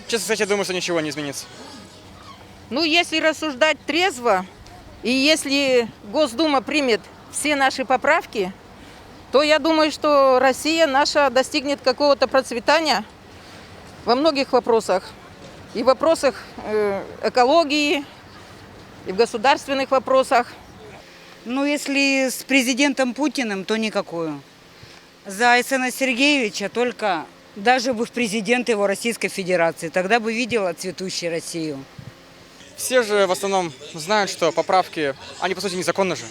честно сказать, я думаю, что ничего не изменится. Ну, если рассуждать трезво, и если Госдума примет все наши поправки, то я думаю, что Россия наша достигнет какого-то процветания во многих вопросах. И в вопросах экологии, и в государственных вопросах. Ну, если с президентом Путиным, то никакую. За Арсена Сергеевича только даже бы в президент его Российской Федерации. Тогда бы видела цветущую Россию. Все же в основном знают, что поправки, они по сути незаконны же.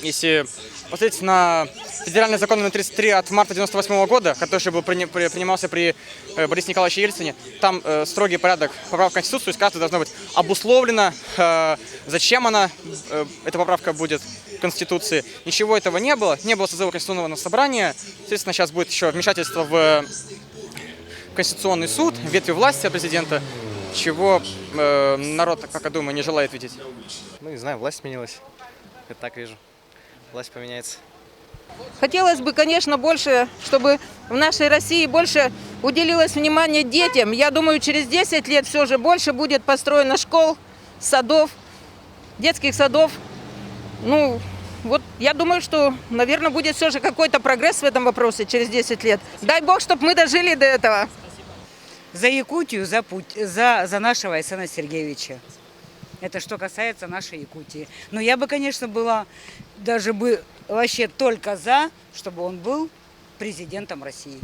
Если посмотреть на федеральный закон номер 33 от марта 1998 года, который еще был принимался при Борисе Николаевиче Ельцине, там строгий порядок поправок в Конституцию, то есть каждая должна быть обусловлена, зачем эта поправка будет в Конституции. Ничего этого не было созыва Конституционного собрания. Соответственно, сейчас будет еще вмешательство в Конституционный суд, ветви власти от президента, чего народ, как я думаю, не желает видеть. Ну, не знаю, власть сменилась. Я так вижу. Власть поменяется. Хотелось бы, конечно, больше, чтобы в нашей России больше уделилось внимание детям. Я думаю, через 10 лет все же больше будет построено школ, садов, детских садов. Ну, вот я думаю, что, наверное, будет все же какой-то прогресс в этом вопросе через 10 лет. Дай Бог, чтобы мы дожили до этого. За Якутию, за нашего Арсена Сергеевича. Это что касается нашей Якутии. Но я бы, конечно, была даже бы вообще только за, чтобы он был президентом России.